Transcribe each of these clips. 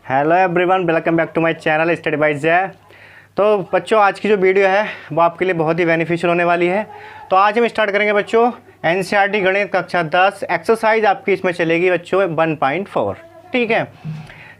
Hello everyone, welcome back to my channel study by Jai. तो बच्चों, आज की जो वीडियो है वो आपके लिए बहुत ही बेनिफिशियल होने वाली है। तो आज हम स्टार्ट करेंगे बच्चों एनसीईआरटी गणित कक्षा 10 एक्सरसाइज आपकी इसमें चलेगी बच्चों 1.4, ठीक है,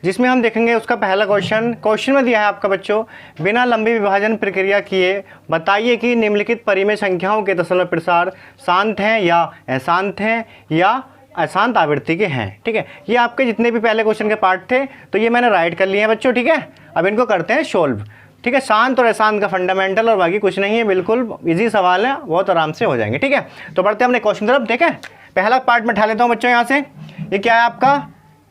जिसमें हम देखेंगे उसका पहला क्वेश्चन में दिया है आपका बच्चों, बिना लंबी विभाजन प्रक्रिया किए बताइए कि निम्नलिखित परिमेय संख्याओं के दशमलव प्रसार शांत हैं या अशांत हैं या अशांत आवृत्ति के हैं। ठीक है, ये आपके जितने भी पहले क्वेश्चन के पार्ट थे तो ये मैंने राइट कर लिए हैं बच्चों। ठीक है, अब इनको करते हैं सोल्व। ठीक है, शांत और अशांत का फंडामेंटल और बाकी कुछ नहीं है, बिल्कुल इजी सवाल है, बहुत आराम से हो जाएंगे। ठीक है, तो बढ़ते हैं अपने क्वेश्चन तरफ। देखें, पहला पार्ट में उठा लेता हूँ बच्चों यहाँ से। ये क्या है आपका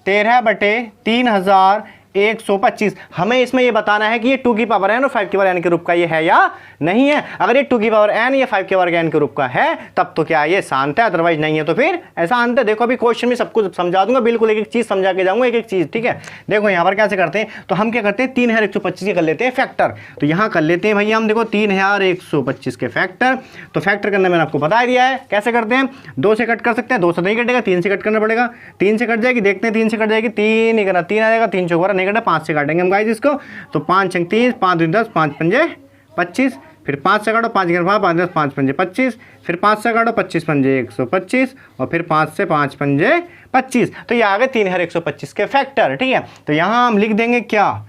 13/3125। हमें इसमें ये बताना है कि ये 2 की पावर n और 5 की पावर n के रूप का ये है या नहीं है। अगर ये 2 की पावर n या 5 की पावर n के रूप का है तब तो क्या ये शांत है, अदरवाइज नहीं है तो फिर अशांत है। देखो अभी क्वेश्चन में सब कुछ समझा दूंगा, बिल्कुल एक एक चीज समझा के जाऊंगा, एक एक चीज। ठीक है, देखो यहाँ पर कैसे करते हैं, तो हम क्या करते हैं 3125 के कर लेते हैं फैक्टर। तो यहाँ कर लेते हैं भैया हम, देखो 3125 के फैक्टर। तो फैक्टर करना मैंने आपको बता दिया है कैसे करते हैं। 2 से कट कर सकते हैं, 2 से नहीं कटेगा, 3 से कट करना पड़ेगा। 3 से कट जाएगी, देखते हैं 3 से कट जाएगी, 3 नहीं करना, 3 आ जाएगा, 3 चौक नहीं करना, 5 से काटेंगे हम गाइस इसको। तो 5 छंग 30, 5 दूनी 10, 5 पंजे 25, फिर 5 से काटो, 5 गिर 5 10, 5 पंजे 25, फिर 5 से काटो, 25 पंजे 125, और फिर 5 से 5 पंजे 25। तो ये आ गए 3125 के फैक्टर। ठीक है, तो यहाँ हम लिख देंगे क्या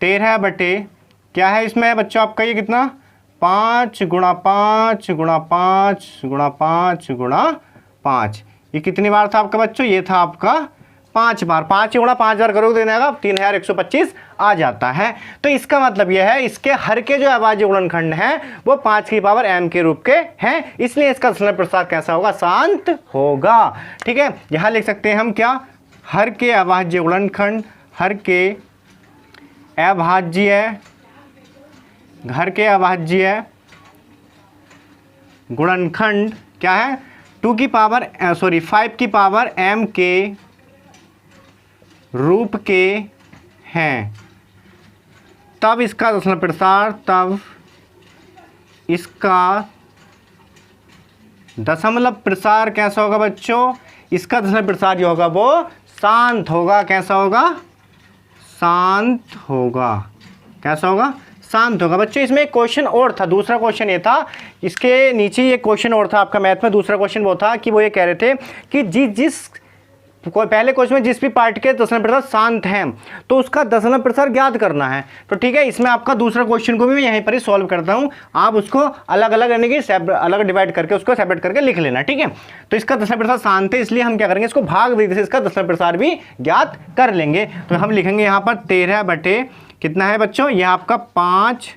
13 बटे क्या है इसमें बच्चों आपका ये कितना 5 गुणा 5 गुणा 5 गुणा 5 गुणा 5। ये कितनी बार था आपका बच्चों, ये था आपका 5 बार। 5 गुणा 5 बार करोगे तो देगा 3125 आ जाता है। तो इसका मतलब यह है इसके हर के जो अभाज्य गुणनखंड हैं वो 5 की पावर m के रूप के हैं, इसलिए इसका दशमलव प्रसार कैसा होगा, शांत होगा। ठीक है, यहां लिख सकते हैं हम क्या, हर के अभाज्य गुणनखंड, हर के अभाज्य गुणनखंड क्या है 5 की पावर m के रूप के हैं, तब इसका दशमलव प्रसार कैसा होगा बच्चों, इसका दशमलव प्रसार जो होगा वो शांत होगा। कैसा होगा, शांत होगा। कैसा होगा, शांत होगा। बच्चों इसमें एक क्वेश्चन और था, दूसरा क्वेश्चन ये था, इसके नीचे ये क्वेश्चन और था आपका मैथ में। दूसरा क्वेश्चन वो था कि वो ये कह रहे थे कि जिस पहले क्वेश्चन में जिस भी पार्ट के दशमलव प्रसार शांत हैं तो उसका दशमलव प्रसार ज्ञात करना है। तो ठीक है, इसमें आपका दूसरा क्वेश्चन को भी मैं यहीं पर ही सॉल्व करता हूं, आप उसको अलग अलग यानी कि अलग डिवाइड करके उसको सेपरेट करके लिख लेना। ठीक है, तो इसका दशमलव प्रसार शांत है, इसलिए हम क्या करेंगे, इसको भाग विधि से इसका दशमलव प्रसार भी ज्ञात कर लेंगे। तो हम लिखेंगे यहाँ पर 13 बटे कितना है बच्चों, यह आपका 5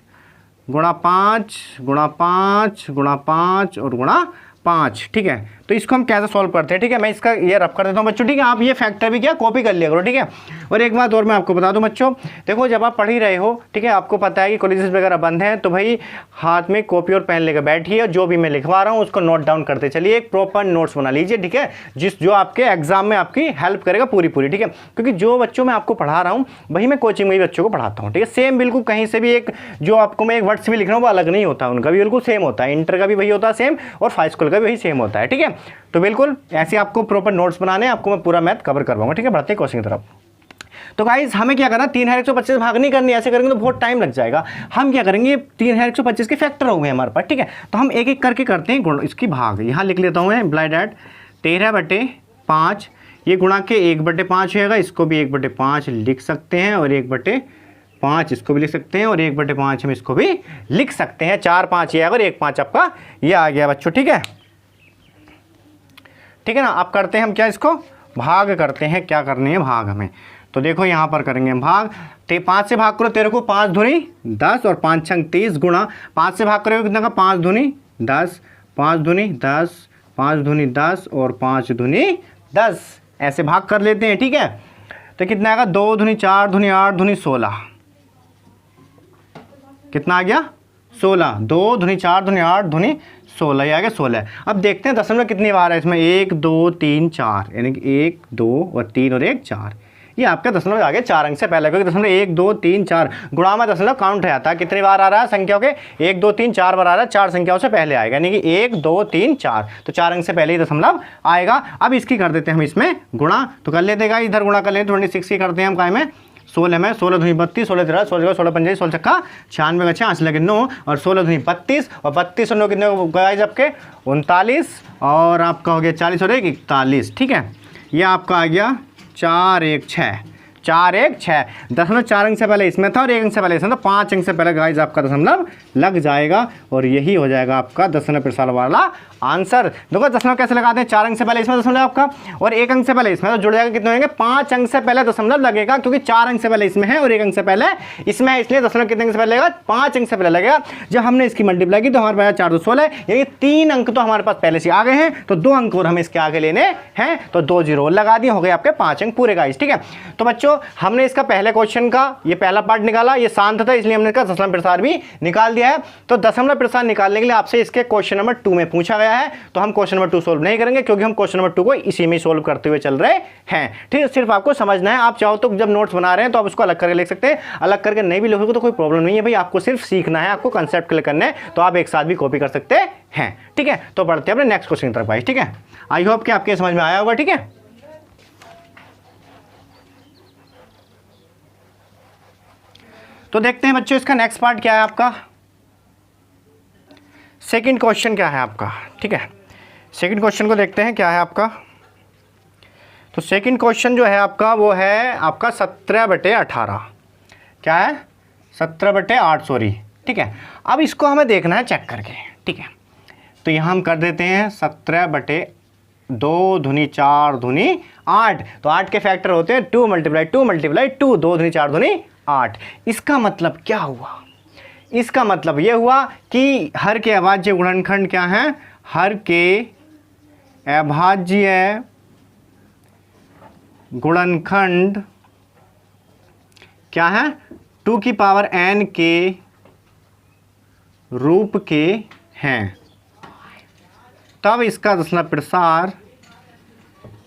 गुणा 5 गुणा 5 गुणा 5 और गुणा 5। ठीक है, तो इसको हम कैसे सॉल्व करते हैं। ठीक है, मैं इसका ये रफ कर देता हूँ बच्चों। ठीक है, आप ये फैक्टर भी क्या कॉपी कर लिया करो। ठीक है, और एक बात और मैं आपको बता दूं बच्चों, देखो जब आप पढ़ ही रहे हो, ठीक है, आपको पता है कि कॉलेजेस वगैरह बंद हैं, तो भाई हाथ में कॉपी और पेन लेकर बैठिए, जो भी मैं लिखवा रहा हूँ उसको नोट डाउन करते चलिए, एक प्रॉपर नोट्स बना लीजिए। ठीक है, जो आपके एग्जाम में आपकी हेल्प करेगा पूरी। ठीक है, क्योंकि जो बच्चों मैं आपको पढ़ा रहा हूँ वही मैं कोचिंग में भी बच्चों को पढ़ाता हूँ। ठीक है, सेम बिल्कुल, कहीं से भी एक जो आपको मैं एक वर्ड्स भी लिख रहा हूँ वो अलग नहीं होता, उनका भी बिल्कुल सेम होता है। इंटर का भी वही होता है सेम, और हाई स्कूल का भी वही सेम होता है। ठीक है, तो बिल्कुल ऐसे आपको प्रॉपर नोट्स बनाने, आपको मैं पूरा मैथ कवर करवाऊंगा। ठीक है, बढ़ते हैं क्वेश्चन की तरफ। तो गाइस हमें क्या करना, 3125 भाग नहीं करनी, ऐसे करेंगे तो बहुत टाइम लग जाएगा। हम क्या करेंगे, 3125 के फैक्टर हो गए हमारे पास। ठीक है, तो हम एक एक करके करते हैं गुण, इसकी भाग यहाँ लिख लेता हूँ मैं, इम्प्लाई दैट 13 बटे 5 ये गुणा के 1 बटे 5 होगा, इसको भी 1 बटे 5 लिख सकते हैं, और 1 बटे 5 इसको भी लिख सकते हैं, और 1 बटे 5 हम इसको भी लिख सकते हैं। 4 5 ये आएगा और 1 5 आपका ये आ गया बच्चों। ठीक है, ठीक है ना। अब करते हैं हम क्या, इसको भाग करते हैं, क्या करने हैं भाग हमें। तो देखो यहाँ पर करेंगे हम भाग, 5 से भाग करो 13 को, 5 दूनी 10 और 5 छंग 30 गुणा 5 से भाग करोगे कितना का 5 दूनी 10, 5 दूनी 10, 5 दूनी 10 और 5 दूनी 10, ऐसे भाग कर लेते हैं। ठीक है, तो कितना आएगा 2 दूनी 4 दूनी 8 दूनी 16, कितना आ गया 16, 2 दूनी 4 दूनी 8 दूनी 16, ये आ गया 16। अब देखते हैं दशमलव कितनी बार है इसमें, 1 2 3 4, यानी कि 1 2 और 3 और 1 4। ये आपका दशमलव आ गया 4 अंक से पहले, क्योंकि दशमलव 1 2 3 4 गुणा में दशमलव काउंट रहता है, कितनी बार आ रहा है संख्याओं के, 1 2 3 4 बार आ रहा है, 4 संख्याओं से पहले आएगा, यानी कि 1 2 3 4, तो 4 अंक से पहले ही दशमलव आएगा। अब इसकी कर देते हैं हम इसमें गुणा, तो कर लेते हैं इधर गुणा कर लेते हैं, 26 की करते हैं हम काय में 16 में 16 दूनी 32, 16 13, 16 16 पंजे 16 छक्का 96 का 6 लगे 9 और 16 दूनी 32 और 32 और 9 कितने गाइस आपके 39 और आपका हो गया 40 और 1 41। ठीक है, ये आपका आ गया 4 1 6 4 1 6 दशमलव 4 अंक से पहले इसमें था और 1 अंक से पहले इसमें था, 5 अंक से पहले गाइस आपका दशमलव लग जाएगा और यही हो जाएगा आपका दशमलव प्रसार वाला आंसर। देखो दशमलव कैसे लगाते हैं, 4 अंक से पहले इसमें दशमलव आपका और 1 अंक से पहले इसमें, तो जुड़ जाएगा कितने होंगे 5 अंक से पहले दशमलव लगेगा, क्योंकि 4 अंक से पहले इसमें है और 1 अंक से पहले इसमें है, इसलिए दशमलव कितने अंक से पहले लगेगा 5 अंक से पहले लगेगा। जब हमने इसकी मल्टीप्लाई की तो हमारे पास 4 2 16, यानी 3 अंक तो हमारे पास पहले से आ गए हैं, तो 2 अंक और हमें इसके आगे लेने हैं, तो 2 जीरो लगा दिए, हो गए आपके 5 अंक पूरे गाइस। ठीक है, तो बच्चों हमने इसका पहले क्वेश्चन का ये पहला पार्ट निकाला, ये शांत था इसलिए हमने इसका दशमलव प्रसार भी निकाल दिया है। तो दशमलव प्रसार निकालने के लिए आपसे इसके क्वेश्चन नंबर 2 में पूछा गया है, तो हम क्वेश्चन नंबर 2 सोल्व नहीं करेंगे, क्योंकि हम क्वेश्चन नंबर 2 को इसी में सोल्व करते हुए चल रहे हैं। ठीक है, सिर्फ आपको समझना है, आप चाहो तो जब नोट्स बना रहे हैं तो आप उसको अलग करके लिख सकते हैं, अलग करके नहीं भी लिखोगे तो कोई प्रॉब्लम नहीं है भाई, आपको सिर्फ सीखना है, आपको कंसेप्ट क्लियर करना है, तो आप एक साथ भी कॉपी कर सकते हैं। ठीक है, तो बढ़ते हैं अपने नेक्स्ट क्वेश्चन की तरफ भाई। ठीक है, आई होप कि आपके समझ में आया होगा। ठीक है, तो देखते हैं बच्चों इसका नेक्स्ट पार्ट क्या है आपका, सेकंड क्वेश्चन क्या है आपका। ठीक है, सेकंड क्वेश्चन को देखते हैं क्या है आपका। तो सेकंड क्वेश्चन जो है आपका वो है आपका 17/18, क्या है 17/8 सॉरी। ठीक है, अब इसको हमें देखना है चेक करके। ठीक है, तो यहाँ हम कर देते हैं 17/2 दूनी 4 दूनी 8, तो 8 के फैक्टर होते हैं 2 × 2 × 2, 2 दूनी 4 दूनी 8। इसका मतलब क्या हुआ, इसका मतलब ये हुआ कि हर के अभाज्य गुणनखंड क्या है, हर के अभाज्य गुणनखंड क्या है 2 की पावर n के रूप के हैं, तब इसका दशमलव प्रसार,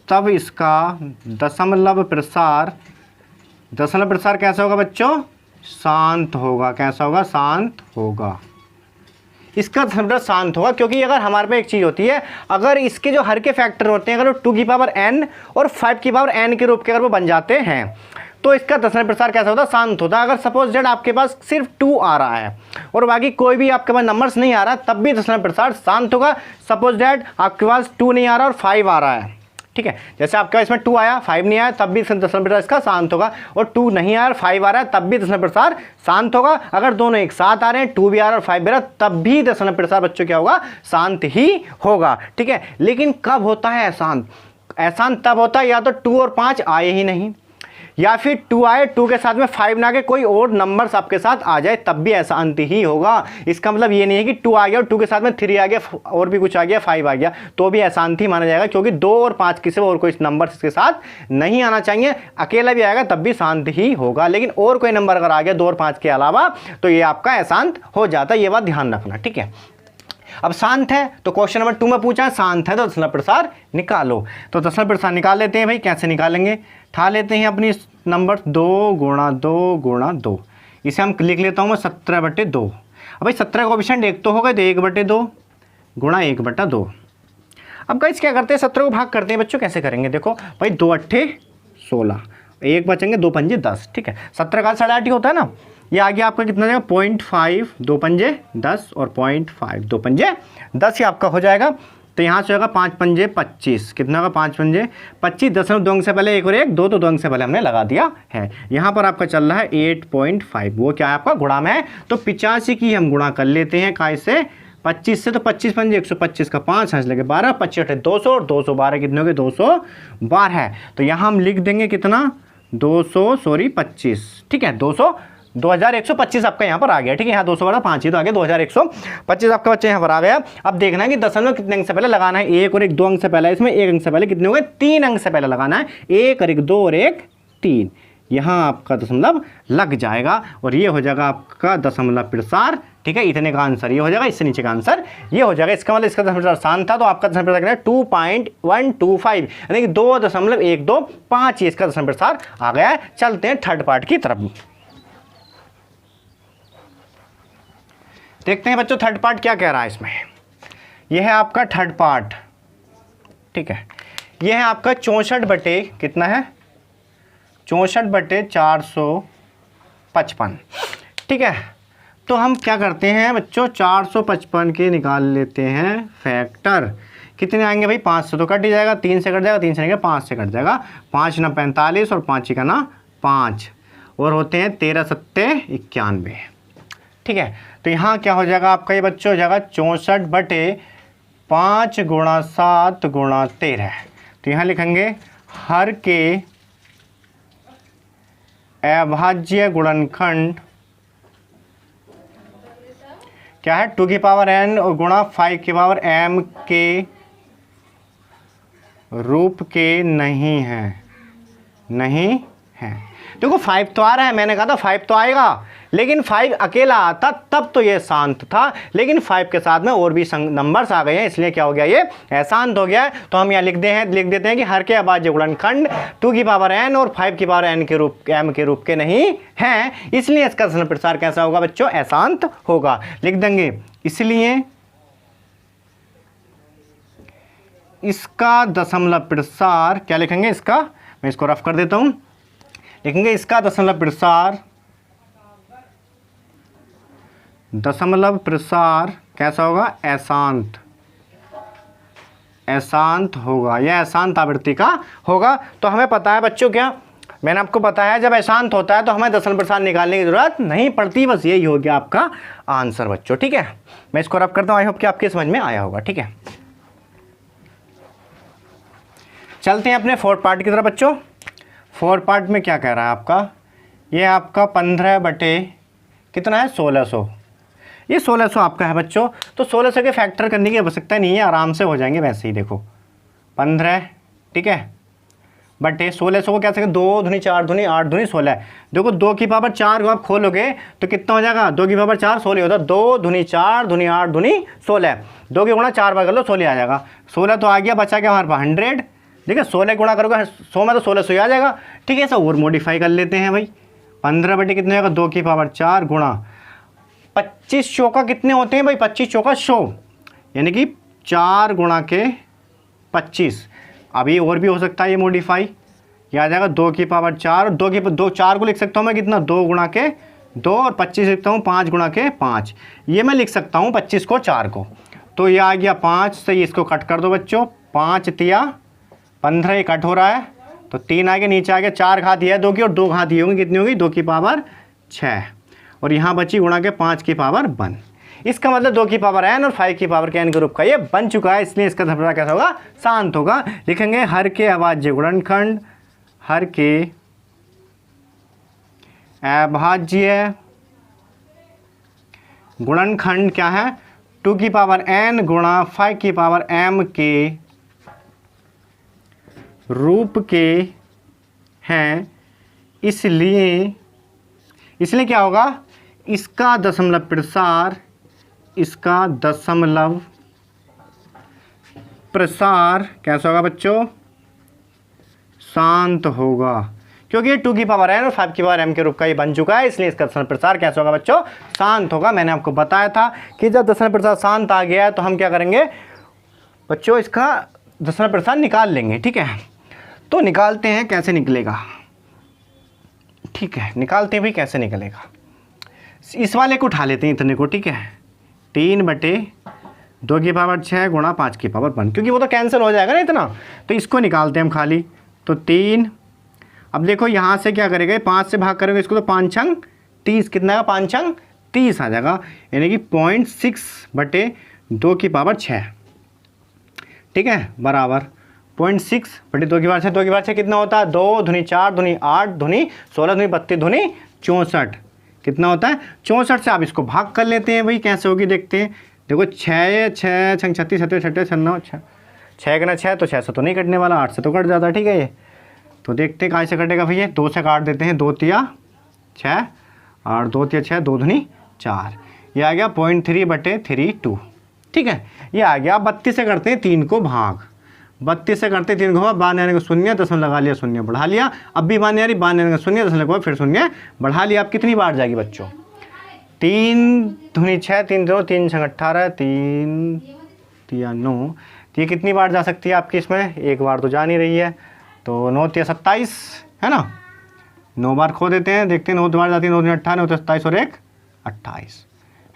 तब इसका दशमलव प्रसार कैसा होगा बच्चों, शांत होगा। कैसा होगा, शांत होगा। इसका दशमलव शांत होगा, क्योंकि अगर हमारे पे एक चीज़ होती है, अगर इसके जो हर के फैक्टर होते हैं अगर वो 2 की पावर n और 5 की पावर n के रूप के अगर वो बन जाते हैं, तो इसका दशमलव प्रसार कैसा होता है, शांत होता है। अगर सपोज डेट आपके पास सिर्फ 2 आ रहा है और बाकी कोई भी आपके पास नंबर्स नहीं आ रहा, तब भी दशमलव प्रसार शांत होगा। सपोज डेट आपके पास 2 नहीं आ रहा और 5 आ रहा है, ठीक है, जैसे आपके पास इसमें 2 आया 5 नहीं आया, तब भी दशमलव प्रसार इसका शांत होगा, और 2 नहीं आया और 5 आ रहा है, तब भी दशमलव प्रसार शांत होगा। अगर दोनों एक साथ आ रहे हैं, 2 भी आ रहा है और 5 भी आ रहा है, तब भी दशमलव प्रसार बच्चों क्या होगा, शांत ही होगा। ठीक है, लेकिन कब होता है अशांत, अशांत तब होता है या तो 2 और 5 आए ही नहीं, या फिर 2 आए 2 के साथ में 5 ना के कोई और नंबर्स आपके साथ आ जाए, तब भी ऐसा अंत ही होगा। इसका मतलब ये नहीं है कि 2 आ गया और 2 के साथ में 3 आ गया और भी कुछ आ गया 5 आ गया, तो भी ऐसा अंत ही माना जाएगा, क्योंकि 2 और 5 किसी और कोई नंबर इसके साथ नहीं आना चाहिए। अकेला भी आएगा तब भी शांत ही होगा, लेकिन और कोई नंबर अगर आ गया 2 और 5 के अलावा, तो ये आपका अशांत हो जाता है, ये बात ध्यान रखना। ठीक है, अब शांत है तो क्वेश्चन नंबर 2 में पूछा है शांत है तो दशमलव प्रसार निकालो, तो दशमलव प्रसार निकाल लेते हैं भाई। कैसे निकालेंगे, ठा लेते हैं अपनी नंबर 2 × 2 × 2, इसे हम लिख लेता हूँ मैं 17/2। अब भाई 17 कोएफिशिएंट 1 तो हो गए, तो 1/2 गुणा 1/2। अब गाइस क्या करते हैं, 17 को भाग करते हैं बच्चों। कैसे करेंगे, देखो भाई 2 8 16, 1 बचेंगे, 2 पंजे 10। ठीक है, 17 का 8.5 ही होता है ना, ये आ गया आपका कितना जाएगा 0.5, 2 पंजे 10 और 0.5 2 पंजे 10 ही आपका हो जाएगा। तो यहाँ से होगा 5 पंजे 25, कितना होगा 5 पंजे 25, दशमलव 2 अंक से पहले 1 और 1 2, तो 2 अंक से पहले हमने लगा दिया है। यहाँ पर आपका चल रहा है 8.5, वो क्या है आपका गुणा में है, तो 85 की हम गुणा कर लेते हैं काय से 25 से, तो 25 पंजे 125 का 5 हंस लगे 12, 25 8 200 और 212 कितने हो गए 212। तो यहाँ हम लिख देंगे कितना 25। ठीक है, 2125 आपका यहाँ पर आ गया। ठीक है, यहाँ 212 5 ही तो आ गया, 2125 आपका बच्चा यहाँ पर आ गया। अब देखना है कि दशमलव कितने अंक से पहले लगाना है, 1 और 1 2 अंक से पहले, इसमें 1 अंक से पहले कितने हो गए 3 अंक से पहले लगाना है, 1 और 1 2 और 1 3, यहाँ आपका दशमलव लग जाएगा और ये हो जाएगा आपका दशमलव प्रसार। ठीक है, इतने का आंसर ये हो जाएगा, इससे नीचे का आंसर ये हो जाएगा। इसका मतलब इसका दशमलव प्रसार शांत था, तो आपका दशमलव प्रसार कितना है 2.125, यानी कि 2.125 ये इसका दशमलव प्रसार आ गया है। चलते हैं थर्ड पार्ट की तरफ, देखते हैं बच्चों थर्ड पार्ट क्या कह रहा है इसमें। यह है आपका थर्ड पार्ट। ठीक है, यह है आपका 64 बटे कितना है 64/455। ठीक है, तो हम क्या करते हैं बच्चों, 455 के निकाल लेते हैं फैक्टर। कितने आएंगे भाई, 5 से तो कट ही जाएगा, 3 से कट जाएगा, 3 से नहीं 5 से कट जाएगा, 5 ना 45 और 5 का ना 5, और होते हैं 13 सत्ते 91। ठीक है, तो यहाँ क्या हो जाएगा आपका ये बच्चों, हो जाएगा 64/5 × 7 × 13। तो यहाँ लिखेंगे हर के अभाज्य गुणनखंड क्या है, 2 की पावर n और गुणा 5 की पावर m के रूप के नहीं है, नहीं है। देखो 5 तो आ रहा है, मैंने कहा था 5 तो आएगा, लेकिन 5 अकेला आता तब तो ये शांत था, लेकिन 5 के साथ में और भी नंबर्स आ गए हैं, इसलिए क्या हो गया, ये अशांत हो गया है। तो हम यहाँ लिख देते हैं कि हर के अभाज्य गुणनखंड 2 की पावर n और 5 की पावर n के रूप m के रूप के नहीं हैं, इसलिए इसका दशमलव प्रसार कैसा होगा बच्चों, अशांत होगा। लिख देंगे इसलिए इसका दशमलव प्रसार, क्या लिखेंगे इसका, मैं इसको रफ कर देता हूं, लिखेंगे इसका दशमलव प्रसार कैसा होगा, अशांत, अशांत होगा, यह अशांत आवृत्ति का होगा। तो हमें पता है बच्चों, क्या मैंने आपको बताया, जब अशांत होता है तो हमें दशमलव प्रसार निकालने की जरूरत नहीं पड़ती, बस यही हो गया आपका आंसर बच्चों। ठीक है, मैं इसको रफ करता हूं, आई होप कि आपके समझ में आया होगा। ठीक है, चलते हैं अपने 4th पार्ट की तरफ बच्चों। 4th पार्ट में क्या कह रहा है आपका, ये आपका 15 बटे कितना है, 1600, ये 1600 आपका है बच्चों। तो 1600 के फैक्टर करने की आवश्यकता नहीं है, आराम से हो जाएंगे वैसे ही। देखो 15, ठीक है, बटे 1600 को क्या सकें, 2 दूनी 4 दूनी 8 दूनी 16। देखो 2 की पावर 4 को आप खोलोगे तो कितना हो जाएगा, 2 की पावर 4 16 होता है, 2 दूनी 4 दूनी 8 दूनी 16, 2 के गुणा 4 बार कर लो 16 आ जाएगा। 16 तो आ गया, बचा क्या हमारे पास 100। ठीक है, 16 गुणा करोगे 100 में तो 1600 ही आ जाएगा। ठीक है, ऐसा और मॉडिफाई कर लेते हैं भाई। 15 बटे कितने होगा, 2 की पावर 4 गुणा 25 चौका कितने होते हैं भाई, 25 चौका 100, यानी कि 4 गुणा के 25। अभी और भी हो सकता है ये मॉडिफाई, ये आ जाएगा 2 की पावर 4, 2 4 को लिख सकता हूँ मैं कितना, 2 गुणा के 2, और 25 लिखता हूँ 5 गुणा के 5। ये मैं लिख सकता हूँ 25 को 4 को, तो ये आ गया 5 से, इसको कट कर दो बच्चों, 5 तिया 15, ये कट हो रहा है तो 3 आगे, नीचे आ गया 4 घात है 2 की, और 2 घात ये होंगी, कितनी होगी, 2 की पावर 6, और यहाँ बची गुणा के 5 की पावर 1। इसका मतलब 2 की पावर n और 5 की पावर के n के रूप का ये बन चुका है, इसलिए इसका दशमलव कैसा होगा, शांत होगा। लिखेंगे हर के अभाज्य गुणनखंड, हर के अभाज्य गुणनखंड क्या है, 2 की पावर n गुणा 5 की पावर m के रूप के हैं, इसलिए क्या होगा, इसका दशमलव प्रसार, इसका दशमलव प्रसार कैसा होगा बच्चों, शांत होगा, क्योंकि ये 2 की पावर n और 5 की पावर m के रूप का ये बन चुका है, इसलिए इसका दशमलव प्रसार कैसा होगा बच्चों, शांत होगा। मैंने आपको बताया था कि जब दशमलव प्रसार शांत आ गया है तो हम क्या करेंगे बच्चों, इसका दशमलव प्रसार निकाल लेंगे। ठीक है, तो निकालते हैं, कैसे निकलेगा, ठीक है, निकालते हैं भाई, कैसे निकलेगा, इस वाले को उठा लेते हैं इतने को। ठीक है, 3 बटे 2 की पावर 6 गुणा 5 की पावर 1, क्योंकि वो तो कैंसिल हो जाएगा ना इतना, तो इसको निकालते हैं हम खाली। तो 3, अब देखो यहाँ से क्या करेंगे, 5 से भाग करेंगे इसको तो 5 छंग 30, कितना आएगा, 5 छंग 30 आ जाएगा, यानी कि 0.6 बटे 2 की पावर 6। ठीक है, बराबर 0.6 बटे 2 की पावर 6, 2 की पावर 6 कितना होता है, 2 दूनी 4 दूनी 8 दूनी 16 दूनी 32 दूनी 64, कितना होता है 64 से। आप इसको भाग कर लेते हैं भाई, कैसे होगी देखते हैं। देखो 6 6 छंग 36 37 36 9 6 6 का 6 तो 6 से तो नहीं कटने वाला, 8 से तो कट जाता है। ठीक है, ये तो देखते हैं कहाँ से कटेगा भैया, 2 से काट देते हैं, 2 तिया 6 और 2 तिया 6, 2 दूनी 4, ये आ गया 0.3 बटे 32। ठीक है, ये आ गया। 32 से करते हैं 3 को भाग, 32 से करते 3 को भाग, बाहर आने को शून्य, दशमलव लगा लिया, शून्य बढ़ा लिया, अब भी बाहर आ रही, बाहर आने का शून्य, दशमलव को फिर शून्य बढ़ा लिया। अब कितनी बार जाएगी बच्चों, 3 दूनी 6, 3 2 3 6 18, 3 तिया 9, तो ये कितनी बार जा सकती है आपकी इसमें, एक बार तो जा नहीं रही है, तो 9 तिया 27 है ना, 9 बार खो देते हैं, देखते हैं 9 बार जाती है, 9 दूनी 18, 9 27 और 1 28,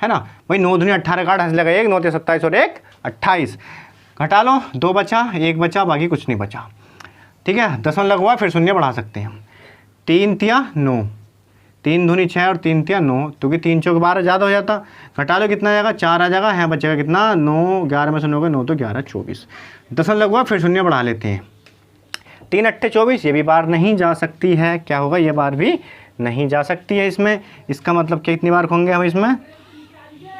है ना भाई। 9 दूनी 18 काट हंस लगा 1, 9 27 और 1 28, घटा लो, 2 बचा, 1 बचा, बाकी कुछ नहीं बचा, ठीक है। दशमलव हुआ, फिर शून्य बढ़ा सकते हैं हम। 3 तिया 9, 3 दूनी 6 और 3 तिया 9, क्योंकि 3 चौक 12 ज़्यादा हो जाता, घटा लो कितना आ जाएगा, 4 आ जाएगा, है बचेगा कितना 9, 11 में से 9 गए 9 तो 11 24, दशमलव हुआ, फिर शून्य बढ़ा लेते हैं। 3 अट्ठे 24, ये भी बार नहीं जा सकती है, क्या होगा, ये बार भी नहीं जा सकती है इसमें। इसका मतलब कितनी बार होंगे हम इसमें,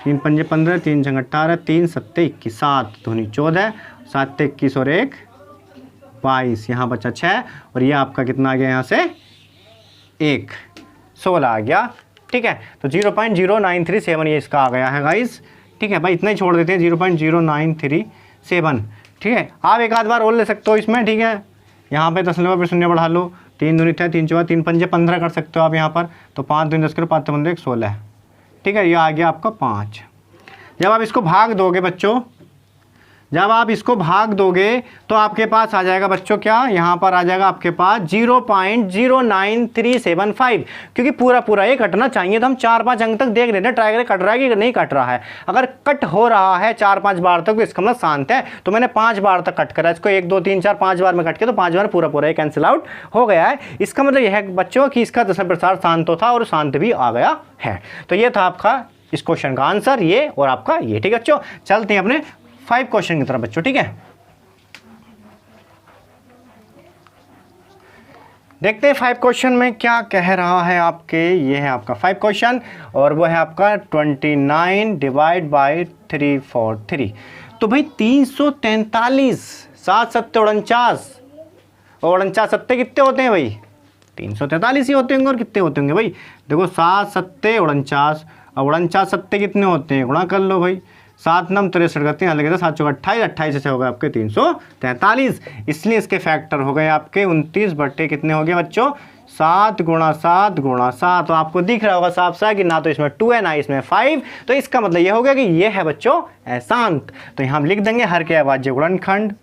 3 पंजे 15, 3 छंग 18, 3 सत्ते 21, 7 दूनी 14, 7 21 और 1 22, यहाँ बचा 6 और ये आपका कितना आ गया यहाँ से 1 16 आ गया, ठीक है। तो 0.0937 ये इसका आ गया है गाइस, ठीक है भाई, इतना ही छोड़ देते हैं 0.0937, ठीक है। आप एक आध बार और ले सकते हो इसमें, ठीक है। यहाँ पे दशमलव पे शून्य बढ़ा लो, 3 दूनी 6, 3 चौका 3 पंजे 15 कर सकते हो आप यहाँ पर, तो 5 दूनी 10 करो, 5 15 1 16, ठीक है। ये आ गया आपका 5। जब आप इसको भाग दोगे बच्चों, जब आप इसको भाग दोगे तो आपके पास आ जाएगा बच्चों क्या, यहाँ पर आ जाएगा आपके पास 0.09375, क्योंकि पूरा पूरा ये कटना चाहिए। तो हम 4-5 अंक तक देख लेते हैं ट्राई करें कट रहा है कि नहीं कट रहा है। अगर कट हो रहा है 4-5 बार तक तो इसका मतलब शांत है। तो मैंने 5 बार तक कट करा, इसको 1 2 3 4 5 बार में कट किया, तो 5 बार पूरा पूरा ये कैंसिल आउट हो गया है। इसका मतलब यह है बच्चों कि इसका दशमलव प्रसार शांत था और शांत भी आ गया है। तो ये था आपका इस क्वेश्चन का आंसर, ये और आपका ये, ठीक है बच्चों। चलते हैं अपने 5 क्वेश्चन की तरफ बच्चों, ठीक है। देखते हैं 5 क्वेश्चन में क्या कह रहा है आपके। ये है आपका 5 क्वेश्चन और वो है आपका 29 डिवाइड बाई 343। तो भाई 343, 7 सत्ते 49 और 49 सत्ते कितने होते हैं भाई, 343 ही होते होंगे। और कितने होते होंगे भाई, देखो 7 सत्ते 49 और 49 सत्ते कितने होते हैं, गुणा कर लो भाई, 7 9 63 करते हैं, लगे 7 चौक 28, 28 से हो गए आपके 343, इसलिए इसके फैक्टर हो गए आपके 29 बट्टे कितने हो गए बच्चों, 7 गुणा 7 गुणा 7। तो आपको दिख रहा होगा साफ सा कि ना तो इसमें 2 है ना इसमें 5, तो इसका मतलब ये हो गया कि ये है बच्चों अशांत। तो यहाँ हम लिख देंगे हर के अभाज्य गुणनखंड,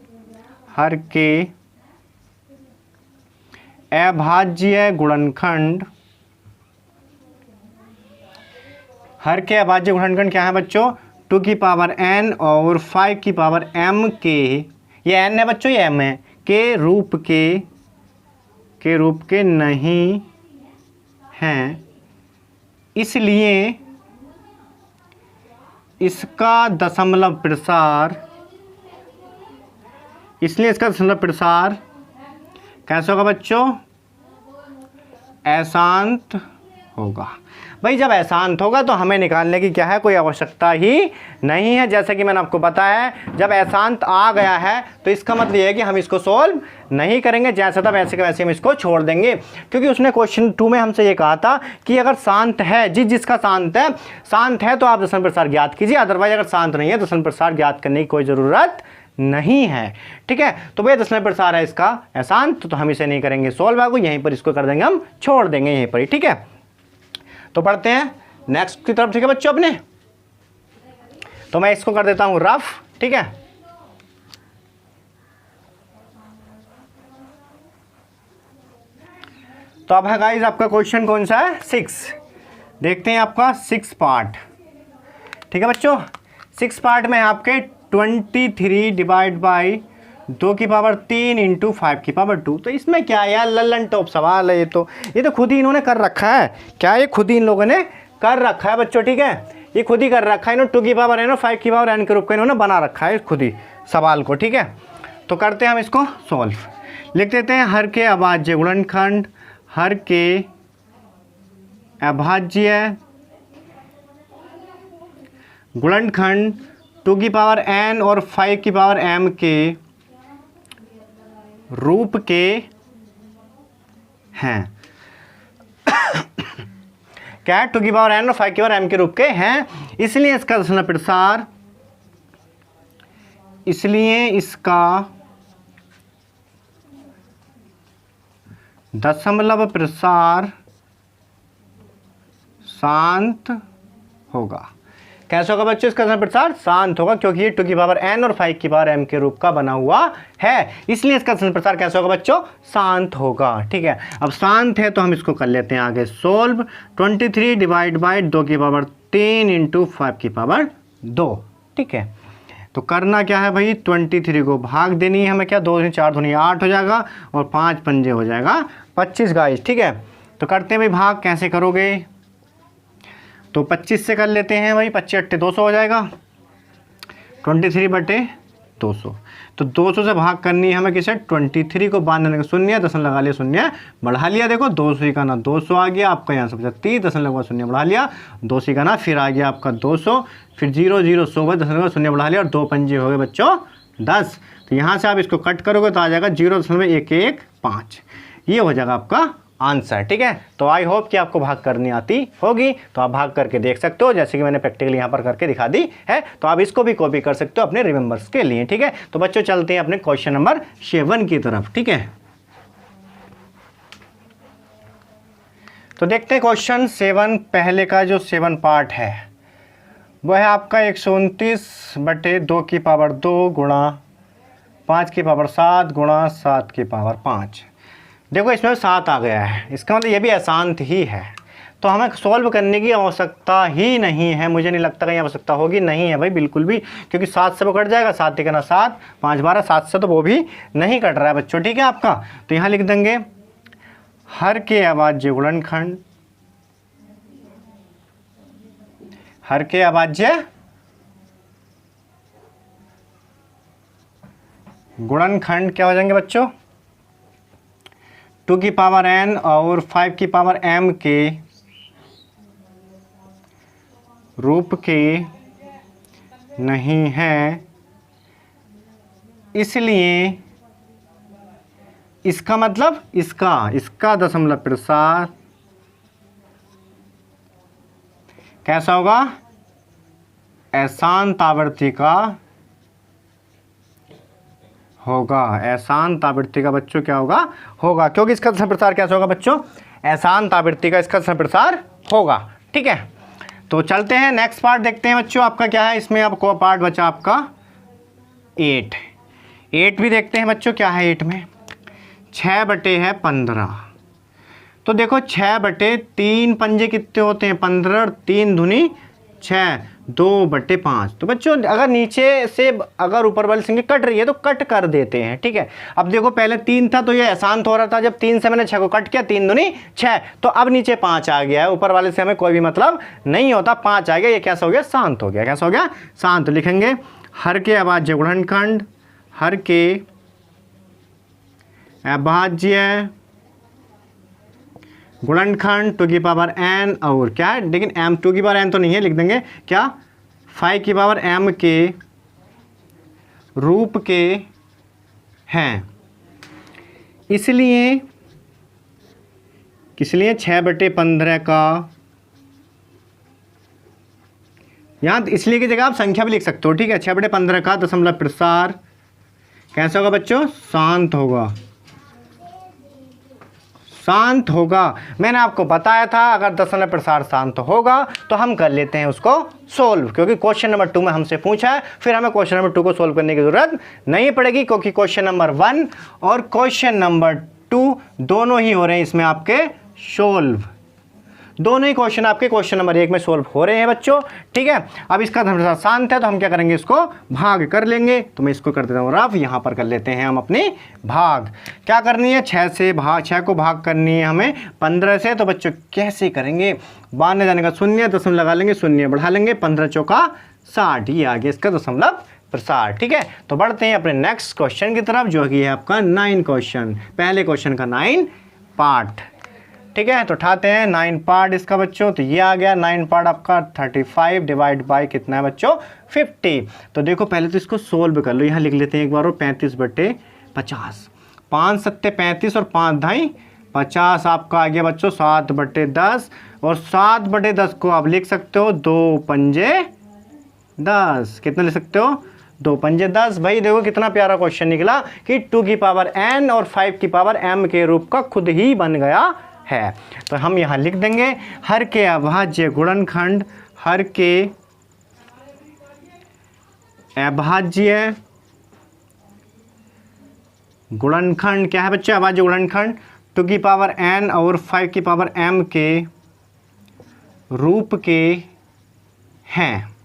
हर के अभाज्य गुणनखंड, हर के अभाज्य गुणनखंड क्या है बच्चों, 2 की पावर n और 5 की पावर m के, ये n है बच्चों, ये m है, के रूप के नहीं हैं, इसलिए इसका दशमलव प्रसार, इसलिए इसका दशमलव प्रसार कैसे होगा बच्चों, अशांत होगा। भाई जब अशांत होगा तो हमें निकालने की क्या है, कोई आवश्यकता ही नहीं है। जैसा कि मैंने आपको बताया, जब अशांत आ गया है तो इसका मतलब ये है कि हम इसको सोल्व नहीं करेंगे, जैसा था वैसे के वैसे हम इसको छोड़ देंगे। क्योंकि उसने क्वेश्चन 2 में हमसे ये कहा था कि अगर शांत है, जिसका शांत है तो आप दशमलव प्रसार ज्ञात कीजिए, अदरवाइज अगर शांत नहीं है तो दशमलव प्रसार ज्ञात करने की कोई ज़रूरत नहीं है, ठीक है। तो भाई दशमलव प्रसार है इसका अशांत, तो हम इसे नहीं करेंगे सोल्व, आगू यहीं पर इसको कर देंगे, हम छोड़ देंगे यहीं पर ही, ठीक है। तो पढ़ते हैं नेक्स्ट की तरफ, ठीक है बच्चों अपने। तो मैं इसको कर देता हूं रफ, ठीक है। तो अब है गाइस आपका क्वेश्चन कौन सा है, 6। देखते हैं आपका 6 पार्ट, ठीक है बच्चों। 6 पार्ट में आपके 23 डिवाइड बाई 2 की पावर 3 इंटू 5 की पावर 2। तो इसमें क्या है यार, लल्लन टॉप सवाल है ये तो खुद ही इन्होंने कर रखा है, क्या ये खुद ही इन लोगों ने कर रखा है बच्चों, ठीक है। ये खुद ही कर रखा है इन्होंने, 2 की पावर है ना 5 की पावर n के रूप का इन्होंने बना रखा है खुद ही सवाल को, ठीक है। तो करते हैं हम इसको सॉल्व, लिख देते हैं हर के अभाज्य गुणनखंड, हर के अभाज्य गुणनखंड 2 की पावर n और 5 की पावर m के रूप के हैं। क्या है, 2 की पावर n और 5 की पावर m के रूप के हैं, इसलिए इसका दशमलव प्रसार, इसलिए इसका दशमलव प्रसार शांत होगा। कैसा होगा बच्चों इसका धन प्रसार? शांत होगा, क्योंकि ये 2 की पावर n और 5 की पावर m के रूप का बना हुआ है, इसलिए इसका धन प्रसार कैसा होगा बच्चों? शांत होगा। ठीक है, अब शांत है तो हम इसको कर लेते हैं आगे सोल्व। 23 डिवाइड बाई 2 की पावर 3 इंटू 5 की पावर 2। ठीक है, तो करना क्या है भाई, 23 को भाग देनी है हमें, क्या 2 दूनी 4 दूनी 8 हो जाएगा और 5 पंजे हो जाएगा 25 गाइस। ठीक है, तो करते हैं भाई भाग, कैसे करोगे? तो 25 से कर लेते हैं भाई, 25 8 200 हो जाएगा, 23 बटे 200। तो 200 से भाग करनी है हमें किसे? 23 को बांधने का शून्य, दशमलव लगा लिया, शून्य बढ़ा लिया, देखो 200 का ना 200 आ गया आपका, यहाँ से बचा 30, दशमलव का शून्य बढ़ा लिया, 200 का ना फिर आ गया आपका 200, फिर 0 0 100 दशमलव का शून्य बढ़ा लिया और 2 पंजे हो गए बच्चों 10। तो यहाँ से आप इसको कट करोगे तो आ जाएगा 0.115, ये हो जाएगा आपका आंसर। ठीक है, तो आई होप कि आपको भाग करनी आती होगी, तो आप भाग करके देख सकते हो, जैसे कि मैंने प्रैक्टिकली यहाँ पर करके दिखा दी है। तो आप इसको भी कॉपी कर सकते हो अपने रिमेंबर्स के लिए। ठीक है, तो बच्चों चलते हैं अपने क्वेश्चन नंबर 7 की तरफ। ठीक है, तो देखते हैं क्वेश्चन 7। पहले का जो 7 पार्ट है वह है आपका 129 बटे 2 की पावर 2 गुणा 5 की पावर 7 गुणा 7 की पावर 5। देखो इसमें 7 आ गया है, इसका मतलब ये भी अशांत ही है, तो हमें सॉल्व करने की आवश्यकता ही नहीं है। मुझे नहीं लगता कहीं आवश्यकता होगी, नहीं है भाई बिल्कुल भी, क्योंकि 7 से वो कट जाएगा, 7 तिगुना 7 5 12, 7 से तो वो भी नहीं कट रहा है बच्चों। ठीक है आपका, तो यहाँ लिख देंगे हर के अभाज्य गुणनखंड, हर के अभाज्य गुणनखंड क्या हो जाएंगे बच्चों? 2 की पावर n और 5 की पावर m के रूप के नहीं है, इसलिए इसका मतलब इसका दशमलव प्रसार कैसा होगा? अशांत आवृत्ति का होगा, अशांत आवृत्ति का बच्चों क्या होगा, क्योंकि इसका संप्रसार कैसा होगा बच्चों? अशांत आवृत्ति का इसका संप्रसार होगा। ठीक है, तो चलते हैं नेक्स्ट पार्ट देखते हैं बच्चों, आपका क्या है इसमें? आपको पार्ट बचा आपका 8 भी देखते हैं बच्चों, क्या है 8 में? 6 बटे है 15। तो देखो 6 बटे 3 पंजे कितने होते हैं? 15, 3 दूनी 6, 2 बटे 5। तो बच्चों अगर नीचे से अगर ऊपर वाली संख्या कट रही है तो कट कर देते हैं। ठीक है, अब देखो पहले 3 था तो ये अशांत हो रहा था, जब 3 से मैंने 6 को कट किया, 3 दूनी 6, तो अब नीचे 5 आ गया है, ऊपर वाले से हमें कोई भी मतलब नहीं होता, 5 आ गया, ये कैसा हो गया? शांत हो गया। कैसा हो गया? शांत। लिखेंगे हर के अभाज्य गुणनखंड, हर के अभाज्य गुणनखंड 2 की पावर n और क्या है, लेकिन m 2 की पावर n तो नहीं है, लिख देंगे क्या? 5 की पावर m के रूप के हैं, इसलिए 6 बटे 15 का, यहाँ इसलिए की जगह आप संख्या भी लिख सकते हो। ठीक है, 6 बटे 15 का दशमलव प्रसार कैसा होगा बच्चों? शांत होगा, शांत होगा। मैंने आपको बताया था अगर दशमलव प्रसार शांत होगा तो हम कर लेते हैं उसको सोल्व, क्योंकि क्वेश्चन नंबर 2 में हमसे पूछा है, फिर हमें क्वेश्चन नंबर 2 को सोल्व करने की जरूरत नहीं पड़ेगी, क्योंकि क्वेश्चन नंबर 1 और क्वेश्चन नंबर 2 दोनों ही हो रहे हैं इसमें आपके सोल्व, दोनों ही क्वेश्चन आपके क्वेश्चन नंबर 1 में सोल्व हो रहे हैं बच्चों। ठीक है, अब इसका धर्मशास्त्र शांत है तो हम क्या करेंगे? इसको भाग कर लेंगे। तो मैं इसको कर देता हूँ रफ, यहाँ पर कर लेते हैं हम अपनी भाग। क्या करनी है? 6 को भाग करनी है हमें 15 से। तो बच्चों कैसे करेंगे? बांधने जाने का शून्य, दशमलव लगा लेंगे, शून्य बढ़ा लेंगे, 15 चौका 60, ये आ गया इसका दशमलव प्रसार। ठीक है, तो बढ़ते हैं अपने नेक्स्ट क्वेश्चन की तरफ, जो कि है आपका 9 क्वेश्चन, पहले क्वेश्चन का 9 पार्ट। ठीक है, तो उठाते हैं 9 पार्ट इसका बच्चों। तो ये आ गया 9 पार्ट आपका 35 डिवाइड बाय कितना है बच्चों? 50। तो देखो पहले तो इसको सोल्व कर लो, यहाँ लिख लेते हैं एक बार, और 35 बटे 50, 5 सत्ते 35 और 5 ढाई 50 आपका आ गया बच्चों 7 बटे 10, और 7 बटे 10 को आप लिख सकते हो 2 पंजे 10। कितना लिख सकते हो? 2 पंजे 10। भाई देखो कितना प्यारा क्वेश्चन निकला कि 2 की पावर n और 5 की पावर m के रूप का खुद ही बन गया है। तो हम यहाँ लिख देंगे हर के अभाज्य गुणनखंड, हर के अभाज्य गुणनखंड क्या है बच्चों? अभाज्य गुणनखंड 2 की पावर n और 5 की पावर m के रूप के हैं।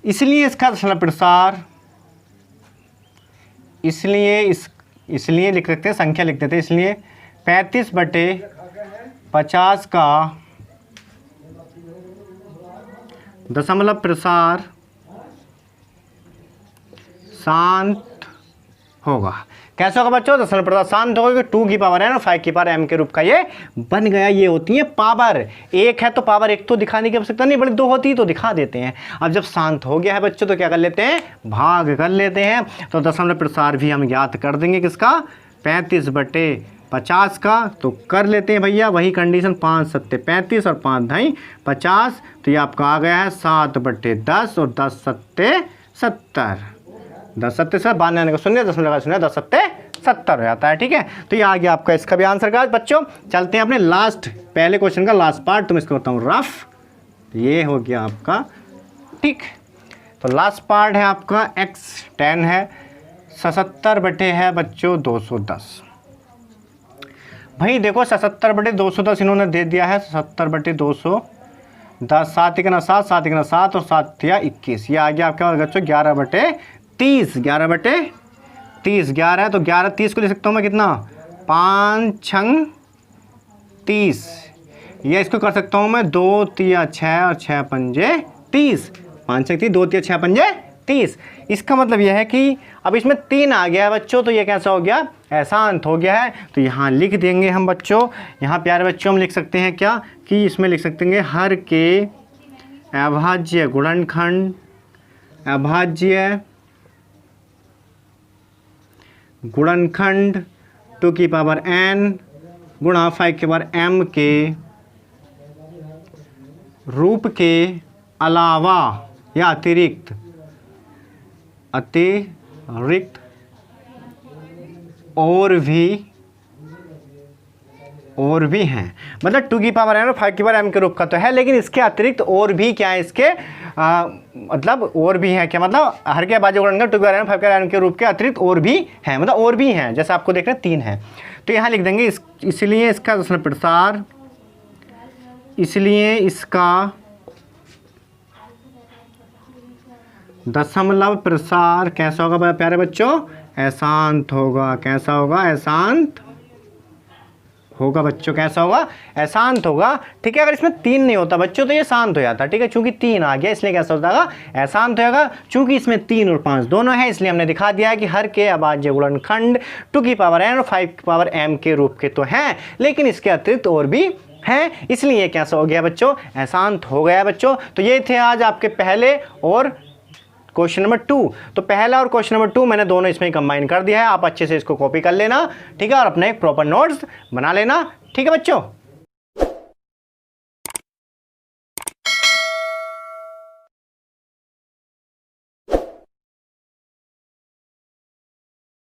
इसलिए इसका दशमलव प्रसार, इसलिए लिख सकते हैं, संख्या लिख देते हैं, इसलिए 35/50 का दशमलव प्रसार शांत होगा। कैसे होगा बच्चों? दशमलव प्रसार शांत होगा, 2 की पावर n और 5 की पावर m के रूप का ये बन गया। ये होती है पावर। एक है तो पावर एक तो दिखाने की आवश्यकता नहीं, बल्कि 2 होती है तो दिखा देते हैं। अब जब शांत हो गया है बच्चों तो क्या कर लेते हैं? भाग कर लेते हैं। तो दशमलव प्रसार भी हम ज्ञात कर देंगे किसका? 35/50 का। तो कर लेते हैं भैया, वही कंडीशन, 5 सत्ते 35 और 5 ढाई 50। तो ये आपका आ गया है 7/10 और 10 सत्ते 70। 10 सत्ते सर 92 का 0, 10 सत्ते 70 हो जाता है। ठीक है, तो ये आ गया आपका इसका भी आंसर का। बच्चों चलते हैं अपने लास्ट, पहले क्वेश्चन का लास्ट पार्ट, तो मैं इसको बताऊँ रफ। ये हो गया आपका। ठीक, तो लास्ट पार्ट है आपका x 10 है, 77 बटे है बच्चों 210। भाई देखो 77/210 इन्होंने दे दिया है, 77/210, 7 1 7, 7 1 7 और 7 या 21। ये आ गया आपका बच्चों 11/30। 11/30, 11 है तो 11 30 को लिख सकता हूँ मैं कितना? 5 6 30। या इसको कर सकता हूँ मैं 2 3 6 और 6 पंजे 30। 5 6 30, 2 3 6 पंजे 30। इसका मतलब यह है कि अब इसमें 3 आ गया है बच्चों, तो ये कैसा हो गया? अशांत हो गया है। तो यहाँ लिख देंगे हम बच्चों, यहाँ प्यारे बच्चों हम लिख सकते हैं क्या कि इसमें लिख सकते हैं हर के अभाज्य गुणनखंड, अभाज्य गुणनखंड 2 की पावर n गुणा 5 की पावर m के रूप के अलावा या अतिरिक्त और भी हैं। मतलब 2 की पावर n और 5 की पावर m के रूप का तो है, लेकिन इसके अतिरिक्त और भी क्या है? इसके मतलब और भी है क्या? मतलब हर के अभाज्य गुणनखंड 2 की पावर n 5 की पावर m के रूप के अतिरिक्त और भी हैं, मतलब और भी हैं, जैसे आपको देख रहे हैं 3 हैं। तो यहाँ लिख देंगे इसलिए इसका दशमलव प्रसार, इसलिए इसका दशमलव प्रसार कैसा होगा प्यारे बच्चों? अशांत होगा। कैसा होगा? अशांत होगा बच्चों। कैसा होगा? अशांत होगा। ठीक है, अगर इसमें 3 नहीं होता बच्चों तो ये शांत हो जाता। ठीक है, चूंकि 3 आ गया इसलिए कैसा होता है? अशांत होगा। चूंकि इसमें 3 और 5 दोनों है, इसलिए हमने दिखा दिया है कि हर के अभाज्य गुणनखंड 2 की पावर n और 5 की पावर m के रूप के तो हैं, लेकिन इसके अतिरिक्त और भी हैं, इसलिए कैसा हो गया बच्चों? अशांत हो गया बच्चों। तो ये थे आज आपके पहले और क्वेश्चन नंबर 2। तो पहला और क्वेश्चन नंबर 2 मैंने दोनों इसमें कंबाइन कर दिया है। आप अच्छे से इसको कॉपी कर लेना। ठीक है, और अपने एक प्रॉपर नोट्स बना लेना। ठीक है बच्चों।